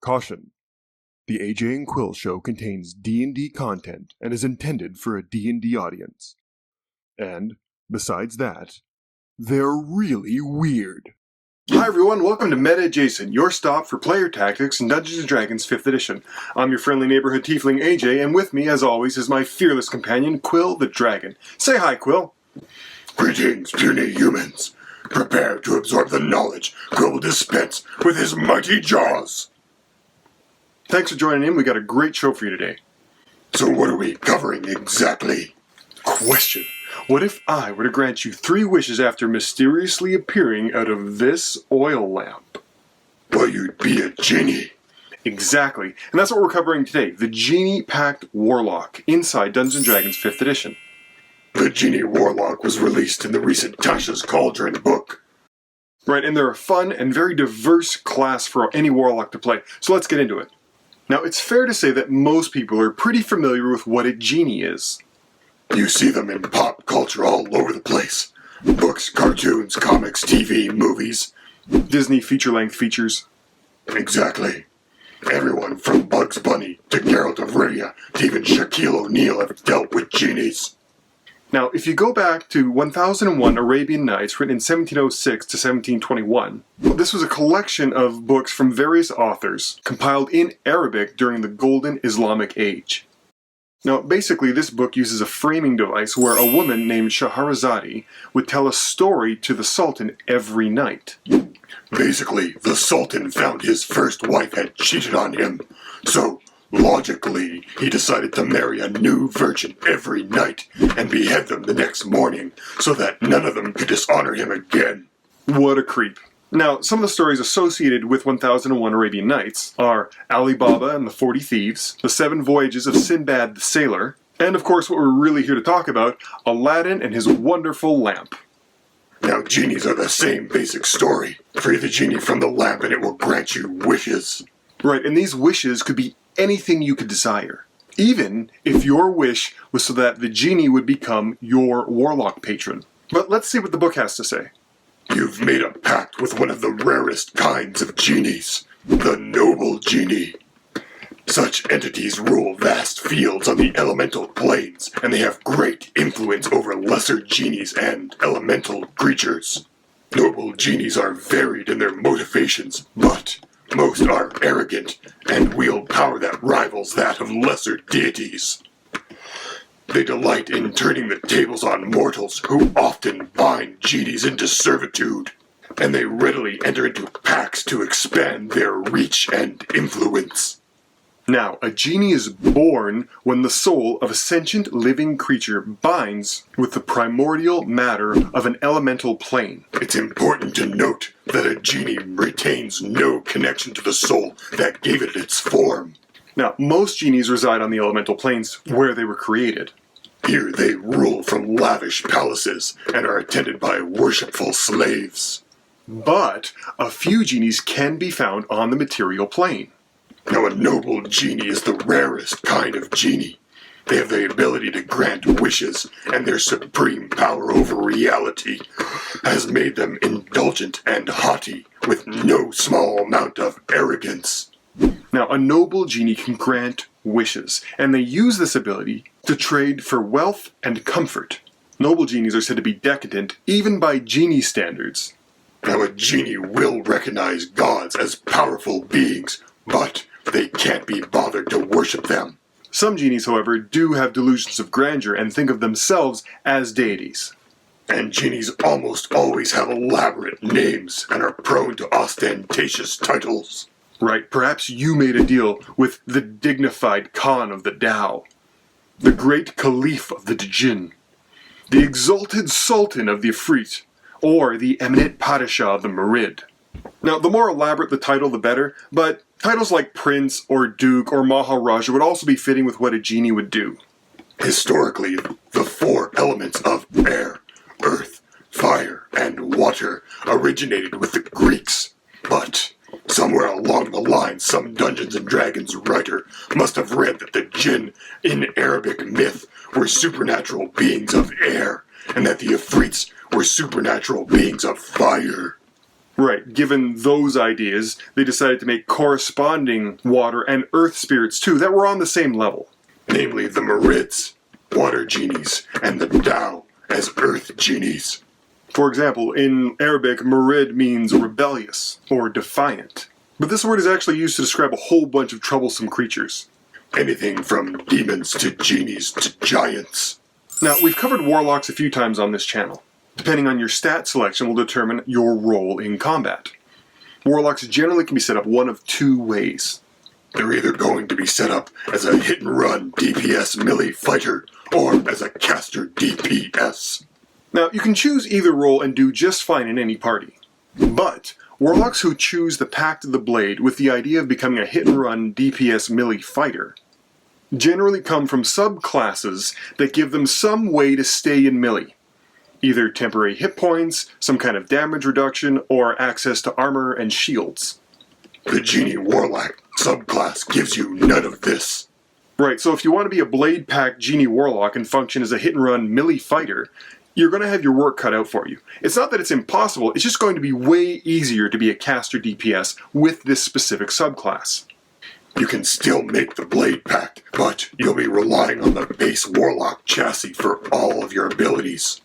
Caution. The AJ and Quill show contains D&D content and is intended for a D&D audience. And, besides that, they're really weird. Hi everyone, welcome to Meta Adjacent, your stop for player tactics in Dungeons & Dragons 5th edition. I'm your friendly neighborhood tiefling AJ, and with me, as always, is my fearless companion, Quill the Dragon. Say hi, Quill. Greetings, puny humans. Prepare to absorb the knowledge Quill will dispense with his mighty jaws. Thanks for joining in, we got a great show for you today. So what are we covering exactly? Question. What if I were to grant you 3 wishes after mysteriously appearing out of this oil lamp? Well, you'd be a genie. Exactly, and that's what we're covering today, the Genie-packed Warlock, inside Dungeons & Dragons 5th edition. The Genie Warlock was released in the recent Tasha's Cauldron book. Right, and they're a fun and very diverse class for any Warlock to play, so let's get into it. Now, it's fair to say that most people are pretty familiar with what a genie is. You see them in pop culture all over the place. Books, cartoons, comics, TV, movies. Disney feature-length features. Exactly. Everyone from Bugs Bunny to Geralt of Rivia to even Shaquille O'Neal have dealt with genies. Now, if you go back to 1001 Arabian Nights, written in 1706 to 1721, this was a collection of books from various authors, compiled in Arabic during the Golden Islamic Age. Now, basically, this book uses a framing device where a woman named Shahrazadi would tell a story to the Sultan every night. Basically, the Sultan found his first wife had cheated on him, so logically, he decided to marry a new virgin every night and behead them the next morning so that none of them could dishonor him again. What a creep. Now, some of the stories associated with 1001 Arabian Nights are Ali Baba and the 40 Thieves, the 7 Voyages of Sinbad the Sailor, and of course what we're really here to talk about, Aladdin and his wonderful lamp. Now, genies are the same basic story. Free the genie from the lamp and it will grant you wishes. Right, and these wishes could be anything you could desire. Even if your wish was so that the genie would become your warlock patron. But let's see what the book has to say. You've made a pact with one of the rarest kinds of genies, the Noble Genie. Such entities rule vast fields on the elemental planes, and they have great influence over lesser genies and elemental creatures. Noble genies are varied in their motivations, but most are arrogant and wield power that rivals that of lesser deities. They delight in turning the tables on mortals who often bind genies into servitude, and they readily enter into pacts to expand their reach and influence. Now, a genie is born when the soul of a sentient living creature binds with the primordial matter of an elemental plane. It's important to note that a genie retains no connection to the soul that gave it its form. Now, most genies reside on the elemental planes where they were created. Here they rule from lavish palaces and are attended by worshipful slaves. But a few genies can be found on the material plane. Now, a noble genie is the rarest kind of genie. They have the ability to grant wishes, and their supreme power over reality has made them indulgent and haughty, with no small amount of arrogance. Now, a noble genie can grant wishes, and they use this ability to trade for wealth and comfort. Noble genies are said to be decadent, even by genie standards. Now, a genie will recognize gods as powerful beings, but they can't be bothered to worship them. Some genies, however, do have delusions of grandeur and think of themselves as deities. And genies almost always have elaborate names and are prone to ostentatious titles. Right, perhaps you made a deal with the dignified Khan of the Tao, the great Caliph of the Djinn, the exalted Sultan of the Ifrit, or the eminent Padishah of the Merid. Now, the more elaborate the title, the better, but titles like Prince or Duke or Maharaja would also be fitting with what a genie would do. Historically, the 4 elements of air, earth, fire, and water originated with the Greeks, but somewhere along the line, some Dungeons & Dragons writer must have read that the Jinn in Arabic myth were supernatural beings of air, and that the Ifrits were supernatural beings of fire. Right, given those ideas, they decided to make corresponding water and earth spirits too that were on the same level. Namely the Marids, water genies, and the Tao as earth genies. For example, in Arabic, Marid means rebellious or defiant. But this word is actually used to describe a whole bunch of troublesome creatures. Anything from demons to genies to giants. Now, we've covered warlocks a few times on this channel. Depending on your stat selection will determine your role in combat. Warlocks generally can be set up one of two ways. They're either going to be set up as a hit-and-run DPS melee fighter or as a caster DPS. Now, you can choose either role and do just fine in any party. But warlocks who choose the Pact of the Blade with the idea of becoming a hit-and-run DPS melee fighter generally come from subclasses that give them some way to stay in melee. Either temporary hit points, some kind of damage reduction, or access to armor and shields. The Genie Warlock subclass gives you none of this. Right, so if you want to be a Blade Pack Genie Warlock and function as a hit-and-run melee fighter, you're going to have your work cut out for you. It's not that it's impossible, it's just going to be way easier to be a caster DPS with this specific subclass. You can still make the Blade Pact, but you'll be relying on the base Warlock chassis for all of your abilities.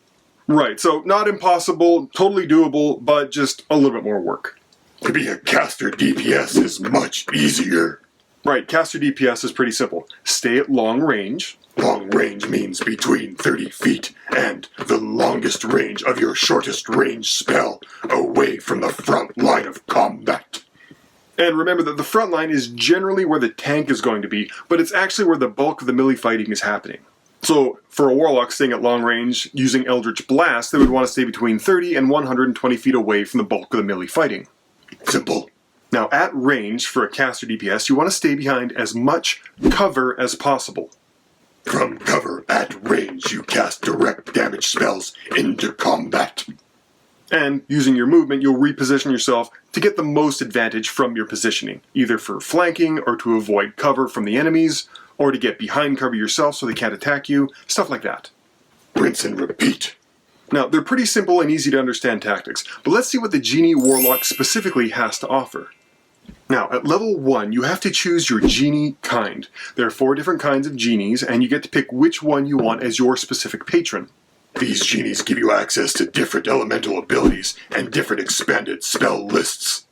Right, so not impossible, totally doable, but just a little bit more work. To be a caster DPS is much easier. Right, caster DPS is pretty simple. Stay at long range. Long range means between 30 feet and the longest range of your shortest range spell away from the front line of combat. And remember that the front line is generally where the tank is going to be, but it's actually where the bulk of the melee fighting is happening. So, for a Warlock staying at long range using Eldritch Blast, they would want to stay between 30 and 120 feet away from the bulk of the melee fighting. Simple. Now, at range, for a caster DPS, you want to stay behind as much cover as possible. From cover at range, you cast direct damage spells into combat. And, using your movement, you'll reposition yourself to get the most advantage from your positioning, either for flanking or to avoid cover from the enemies, or to get behind cover yourself so they can't attack you, stuff like that. Rinse and repeat. Now, they're pretty simple and easy to understand tactics, but let's see what the Genie Warlock specifically has to offer. Now, at level 1, you have to choose your Genie kind. There are 4 different kinds of Genies, and you get to pick which one you want as your specific patron. These Genies give you access to different elemental abilities and different expanded spell lists.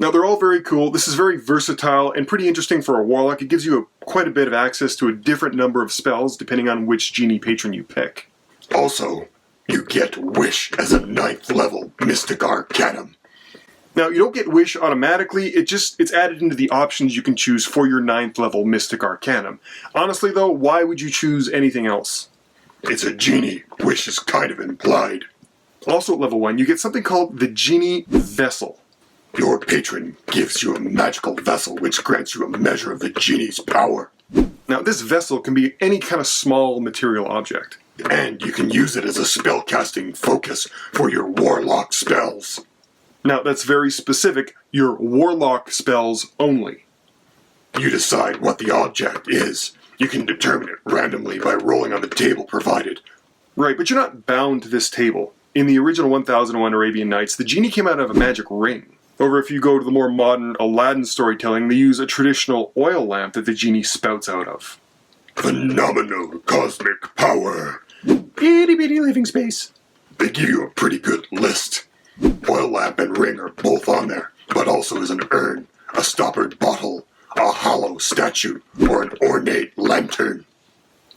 Now, they're all very cool. This is very versatile and pretty interesting for a Warlock. It gives you quite a bit of access to a different number of spells depending on which Genie patron you pick. Also, you get Wish as a 9th level Mystic Arcanum. Now, you don't get Wish automatically, it's added into the options you can choose for your 9th level Mystic Arcanum. Honestly though, why would you choose anything else? It's a Genie. Wish is kind of implied. Also at level 1, you get something called the Genie Vessel. Your patron gives you a magical vessel which grants you a measure of the Genie's power. Now, this vessel can be any kind of small material object. And you can use it as a spellcasting focus for your Warlock spells. Now, that's very specific, your Warlock spells only. You decide what the object is. You can determine it randomly by rolling on the table provided. Right, but you're not bound to this table. In the original 1001 Arabian Nights, the genie came out of a magic ring. Or if you go to the more modern Aladdin storytelling, they use a traditional oil lamp that the genie spouts out of. Phenomenal cosmic power. Itty bitty living space. They give you a pretty good list. Oil lamp and ring are both on there, but also is an urn, a stoppered bottle, a hollow statue, or an ornate lantern.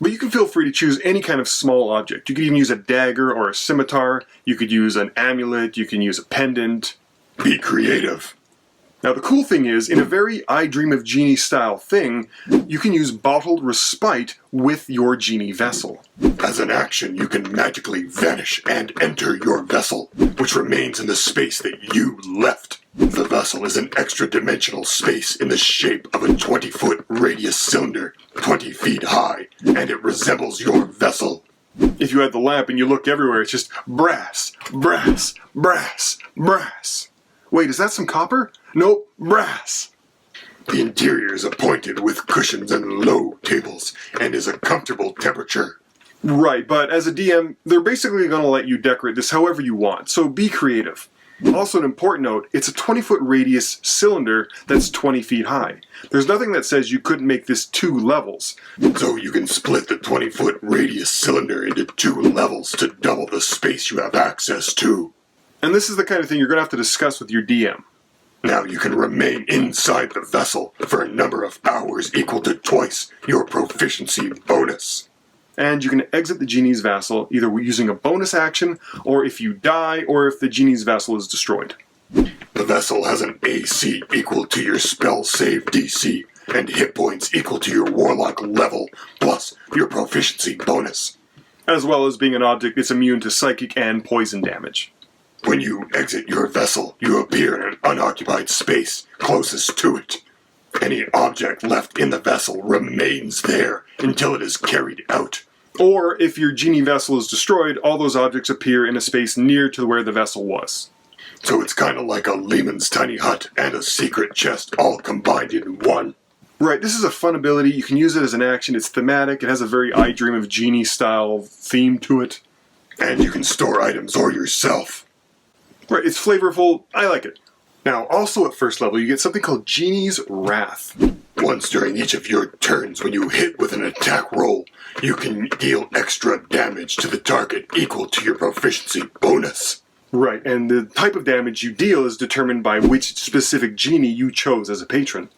But you can feel free to choose any kind of small object. You could even use a dagger or a scimitar. You could use an amulet. You can use a pendant. Be creative. Now the cool thing is, in a very I Dream of Genie style thing, you can use bottled respite with your genie vessel. As an action, you can magically vanish and enter your vessel, which remains in the space that you left. The vessel is an extra-dimensional space in the shape of a 20-foot radius cylinder, 20 feet high, and it resembles your vessel. If you had the lamp and you look everywhere, it's just brass, brass, brass, brass. Wait, is that some copper? Nope, brass. The interior is appointed with cushions and low tables, and is a comfortable temperature. Right, but as a DM, they're basically going to let you decorate this however you want, so be creative. Also an important note, it's a 20-foot radius cylinder that's 20 feet high. There's nothing that says you couldn't make this 2 levels. So you can split the 20-foot radius cylinder into 2 levels to double the space you have access to. And this is the kind of thing you're going to have to discuss with your DM. Now you can remain inside the vessel for a number of hours equal to twice your proficiency bonus. And you can exit the genie's vessel either using a bonus action, or if you die, or if the genie's vessel is destroyed. The vessel has an AC equal to your spell save DC, and hit points equal to your warlock level, plus your proficiency bonus. As well as being an object that's immune to psychic and poison damage. When you exit your vessel, you appear in an unoccupied space closest to it. Any object left in the vessel remains there until it is carried out. Or, if your genie vessel is destroyed, all those objects appear in a space near to where the vessel was. So it's kind of like a Lehman's tiny hut and a secret chest all combined in one. Right, this is a fun ability. You can use it as an action. It's thematic. It has a very I Dream of Genie style theme to it. And you can store items or yourself. Right, it's flavorful. I like it. Now, also at first level, you get something called Genie's Wrath. Once during each of your turns when you hit with an attack roll, you can deal extra damage to the target equal to your proficiency bonus. Right, and the type of damage you deal is determined by which specific genie you chose as a patron.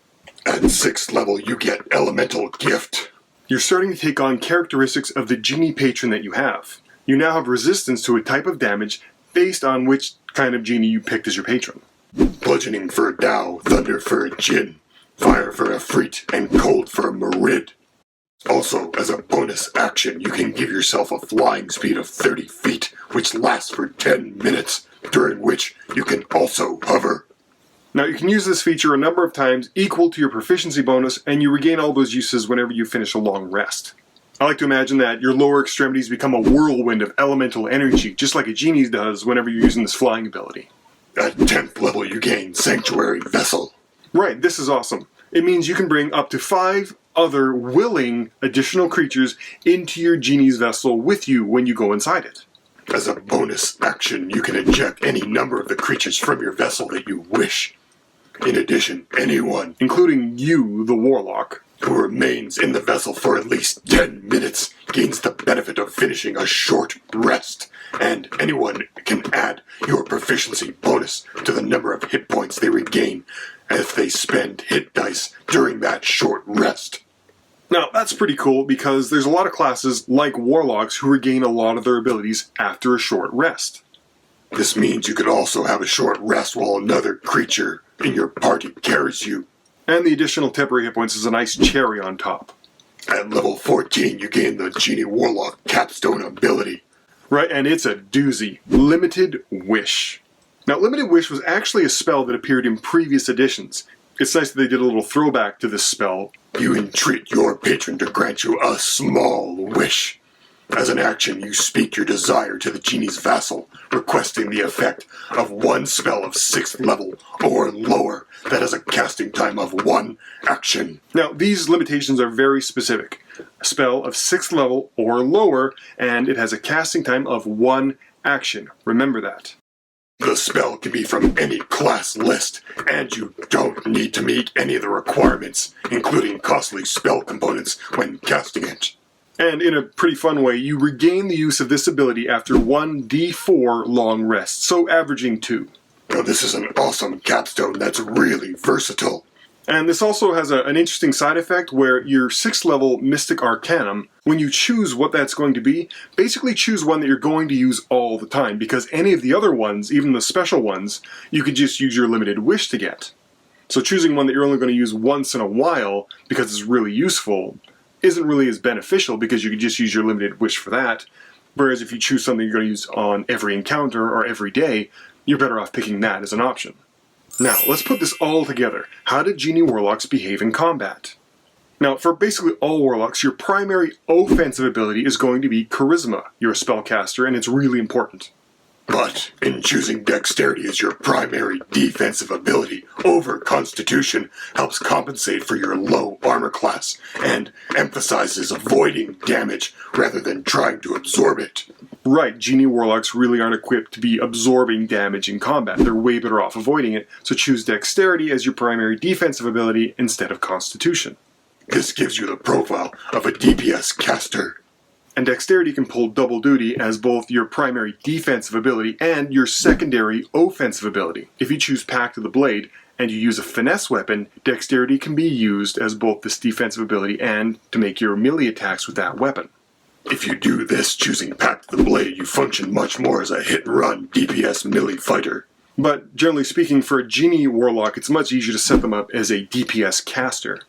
At 6th level, you get Elemental Gift. You're starting to take on characteristics of the genie patron that you have. You now have resistance to a type of damage based on which kind of genie you picked as your patron. Bludgeoning for a Tao, Thunder for a Jin, Fire for a Freet, and Cold for a Marid. Also, as a bonus action, you can give yourself a flying speed of 30 feet, which lasts for 10 minutes, during which you can also hover. Now, you can use this feature a number of times equal to your proficiency bonus, and you regain all those uses whenever you finish a long rest. I like to imagine that your lower extremities become a whirlwind of elemental energy, just like a genie's does whenever you're using this flying ability. At 10th level, you gain Sanctuary Vessel. Right, this is awesome. It means you can bring up to 5 other willing additional creatures into your genie's vessel with you when you go inside it. As a bonus action, you can eject any number of the creatures from your vessel that you wish. In addition, anyone, including you, the Warlock, who remains in the vessel for at least 10 minutes gains the benefit of finishing a short rest, and anyone can add your proficiency bonus to the number of hit points they regain if they spend hit dice during that short rest. Now, that's pretty cool because there's a lot of classes like Warlocks who regain a lot of their abilities after a short rest. This means you could also have a short rest while another creature in your party carries you. And the additional temporary hit points is a nice cherry on top. At level 14, you gain the Genie Warlock capstone ability. Right, and it's a doozy. Limited Wish. Now, Limited Wish was actually a spell that appeared in previous editions. It's nice that they did a little throwback to this spell. You entreat your patron to grant you a small wish. As an action, you speak your desire to the genie's vassal, requesting the effect of one spell of 6th level or lower that has a casting time of 1 action. Now, these limitations are very specific. A spell of 6th level or lower, and it has a casting time of 1 action. Remember that. The spell can be from any class list, and you don't need to meet any of the requirements, including costly spell components, when casting it. And in a pretty fun way, you regain the use of this ability after 1d4 long rests, so averaging 2. Now this is an awesome capstone that's really versatile. And this also has an interesting side effect where your 6th level Mystic Arcanum, when you choose what that's going to be, basically choose one that you're going to use all the time, because any of the other ones, even the special ones, you could just use your Limited Wish to get. So choosing one that you're only going to use once in a while, because it's really useful, isn't really as beneficial because you could just use your Limited Wish for that. Whereas if you choose something you're going to use on every encounter or every day, you're better off picking that as an option. Now, let's put this all together. How did Genie Warlocks behave in combat? Now, for basically all Warlocks, your primary offensive ability is going to be Charisma. You're a spellcaster, and it's really important. But in choosing Dexterity as your primary defensive ability over Constitution helps compensate for your low armor class and emphasizes avoiding damage rather than trying to absorb it. Right, Genie Warlocks really aren't equipped to be absorbing damage in combat. They're way better off avoiding it, so choose Dexterity as your primary defensive ability instead of Constitution. This gives you the profile of a DPS caster. And Dexterity can pull double duty as both your primary defensive ability and your secondary offensive ability. If you choose Pact of the Blade and you use a finesse weapon, Dexterity can be used as both this defensive ability and to make your melee attacks with that weapon. If you do this choosing Pact of the Blade, you function much more as a hit-and-run DPS melee fighter. But generally speaking, for a Genie Warlock, it's much easier to set them up as a DPS caster.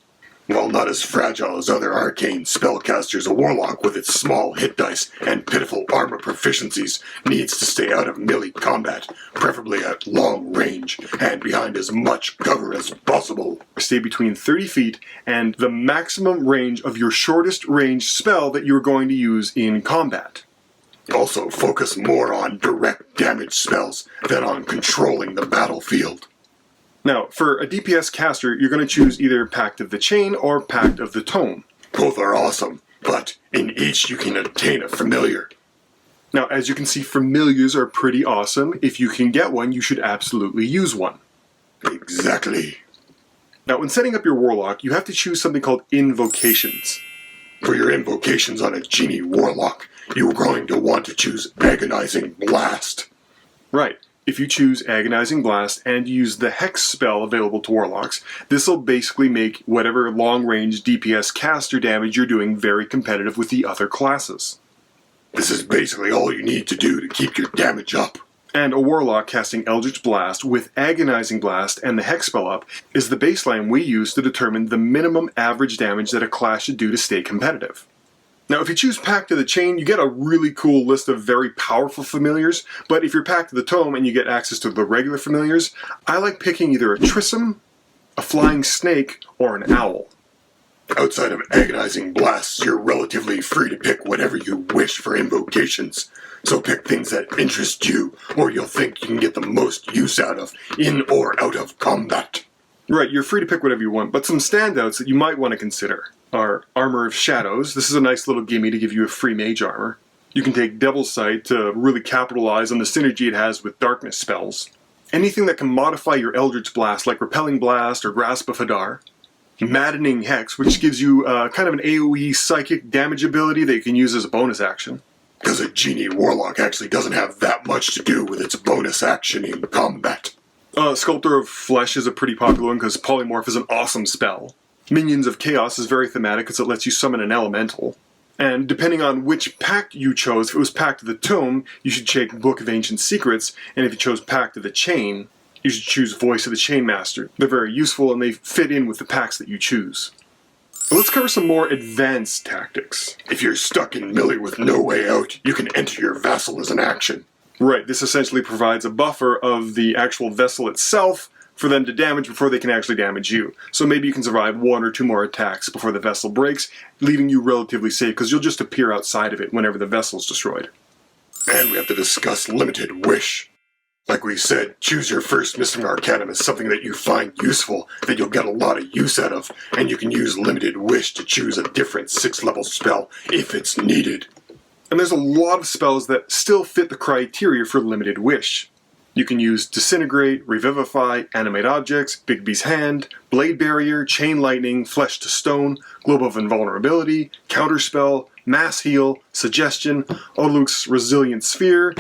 While not as fragile as other arcane spellcasters, a warlock with its small hit dice and pitiful armor proficiencies needs to stay out of melee combat, preferably at long range, and behind as much cover as possible. Stay between 30 feet and the maximum range of your shortest range spell that you're going to use in combat. Also focus more on direct damage spells than on controlling the battlefield. Now, for a DPS caster, you're going to choose either Pact of the Chain or Pact of the Tome. Both are awesome, but in each you can obtain a familiar. Now, as you can see, familiars are pretty awesome. If you can get one, you should absolutely use one. Exactly. Now, when setting up your Warlock, you have to choose something called Invocations. For your invocations on a Genie Warlock, you're going to want to choose Agonizing Blast. Right. If you choose Agonizing Blast and use the Hex spell available to Warlocks, this will basically make whatever long-range DPS caster damage you're doing very competitive with the other classes. This is basically all you need to do to keep your damage up. And a Warlock casting Eldritch Blast with Agonizing Blast and the Hex spell up is the baseline we use to determine the minimum average damage that a class should do to stay competitive. Now, if you choose Pact of the Chain, you get a really cool list of very powerful familiars, but if you're Pact of the Tome and you get access to the regular familiars, I like picking either a Trissum, a Flying Snake, or an Owl. Outside of Agonizing Blasts, you're relatively free to pick whatever you wish for invocations. So pick things that interest you, or you'll think you can get the most use out of, in or out of combat. Right, you're free to pick whatever you want, but some standouts that you might want to consider are Armor of Shadows. This is a nice little gimme to give you a free mage armor. You can take Devil's Sight to really capitalize on the synergy it has with darkness spells. Anything that can modify your Eldritch Blast, like Repelling Blast or Grasp of Hadar. Maddening Hex, which gives you kind of an AoE psychic damage ability that you can use as a bonus action. Because a Genie Warlock actually doesn't have that much to do with its bonus action in combat. Sculptor of Flesh is a pretty popular one because Polymorph is an awesome spell. Minions of Chaos is very thematic because it lets you summon an elemental. And depending on which pact you chose, if it was Pact of the Tome, you should check Book of Ancient Secrets, and if you chose Pact of the Chain, you should choose Voice of the Chainmaster. They're very useful and they fit in with the packs that you choose. But let's cover some more advanced tactics. If you're stuck in melee with no way out, you can enter your vassal as an action. Right, this essentially provides a buffer of the actual vessel itself for them to damage before they can actually damage you. So maybe you can survive one or two more attacks before the vessel breaks, leaving you relatively safe because you'll just appear outside of it whenever the vessel's destroyed. And we have to discuss Limited Wish. Like we said, choose your first Missing Arcanum as something that you find useful, that you'll get a lot of use out of, and you can use Limited Wish to choose a different 6th-level spell if it's needed. And there's a lot of spells that still fit the criteria for Limited Wish. You can use Disintegrate, Revivify, Animate Objects, Bigby's Hand, Blade Barrier, Chain Lightning, Flesh to Stone, Globe of Invulnerability, Counterspell, Mass Heal, Suggestion, Odaluk's Resilient Sphere,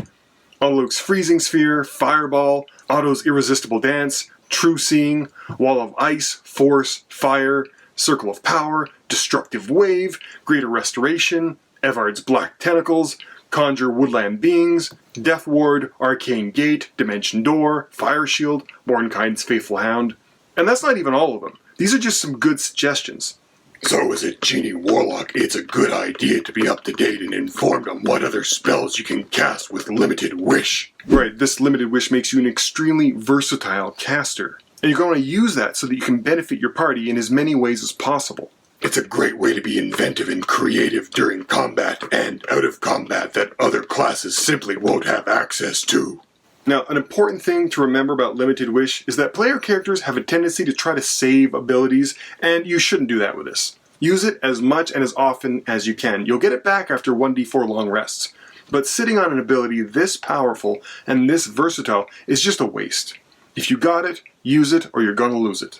Odaluk's Freezing Sphere, Fireball, Otto's Irresistible Dance, True Seeing, Wall of Ice, Force, Fire, Circle of Power, Destructive Wave, Greater Restoration, Evard's Black Tentacles, Conjure Woodland Beings, Death Ward, Arcane Gate, Dimension Door, Fire Shield, Bornkind's Faithful Hound. And that's not even all of them. These are just some good suggestions. So as a Genie Warlock, it's a good idea to be up to date and informed on what other spells you can cast with Limited Wish. Right, this Limited Wish makes you an extremely versatile caster. And you're going to use that so that you can benefit your party in as many ways as possible. It's a great way to be inventive and creative during combat and out of combat that other classes simply won't have access to. Now, an important thing to remember about Limited Wish is that player characters have a tendency to try to save abilities, and you shouldn't do that with this. Use it as much and as often as you can. You'll get it back after 1d4 long rests. But sitting on an ability this powerful and this versatile is just a waste. If you got it, use it, or you're gonna lose it.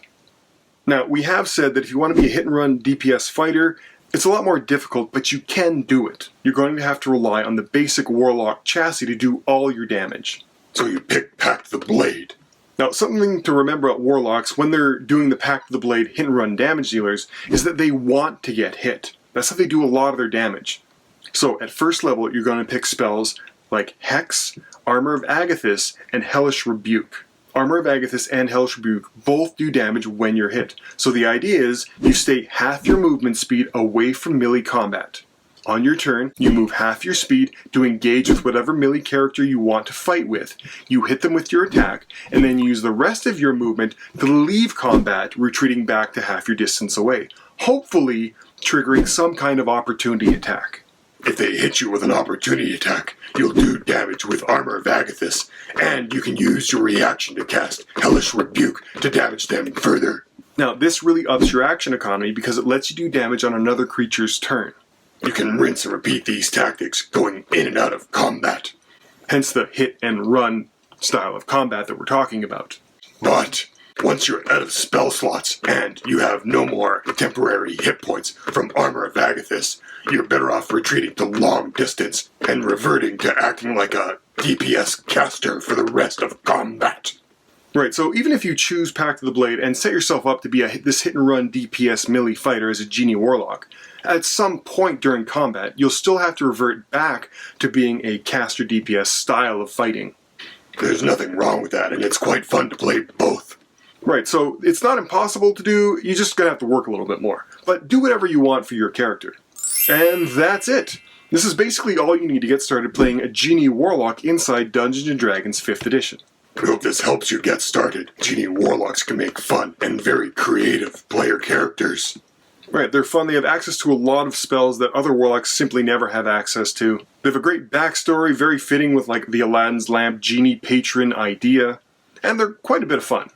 Now, we have said that if you want to be a hit-and-run DPS fighter, it's a lot more difficult, but you can do it. You're going to have to rely on the basic Warlock chassis to do all your damage. So you pick Pact the Blade. Now, something to remember about Warlocks when they're doing the Pact of the Blade hit-and-run damage dealers is that they want to get hit. That's how they do a lot of their damage. So, at first level, you're going to pick spells like Hex, Armor of Agathis, and Hellish Rebuke. Armor of Agathis and Hellish Rebuke both do damage when you're hit. So the idea is, you stay half your movement speed away from melee combat. On your turn, you move half your speed to engage with whatever melee character you want to fight with. You hit them with your attack, and then use the rest of your movement to leave combat, retreating back to half your distance away, hopefully triggering some kind of opportunity attack. If they hit you with an opportunity attack, you'll do damage with Armor of Agathis, and you can use your reaction to cast Hellish Rebuke to damage them further. Now, this really ups your action economy because it lets you do damage on another creature's turn. You can rinse and repeat these tactics going in and out of combat. Hence the hit and run style of combat that we're talking about. But once you're out of spell slots and you have no more temporary hit points from Armor of Agathis, you're better off retreating to long distance and reverting to acting like a DPS caster for the rest of combat. Right, so even if you choose Pact of the Blade and set yourself up to be this hit-and-run DPS melee fighter as a Genie Warlock, at some point during combat, you'll still have to revert back to being a caster DPS style of fighting. There's nothing wrong with that, and it's quite fun to play both. Right, so it's not impossible to do, you're just going to have to work a little bit more. But do whatever you want for your character. And that's it! This is basically all you need to get started playing a Genie Warlock inside Dungeons & Dragons 5th edition. I hope this helps you get started. Genie Warlocks can make fun and very creative player characters. Right, they're fun, they have access to a lot of spells that other Warlocks simply never have access to. They have a great backstory, very fitting with like the Aladdin's Lamp Genie patron idea, and they're quite a bit of fun.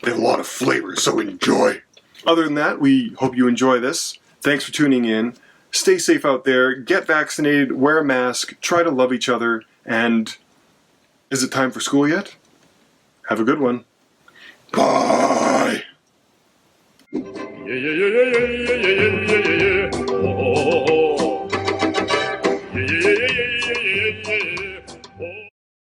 They have a lot of flavor, so enjoy. Other than that, we hope you enjoy this. Thanks for tuning in. Stay safe out there, get vaccinated, wear a mask, try to love each other, and is it time for school yet? Have a good one. Bye! Yeah, yeah, yeah, yeah, yeah, yeah, yeah, yeah, yeah.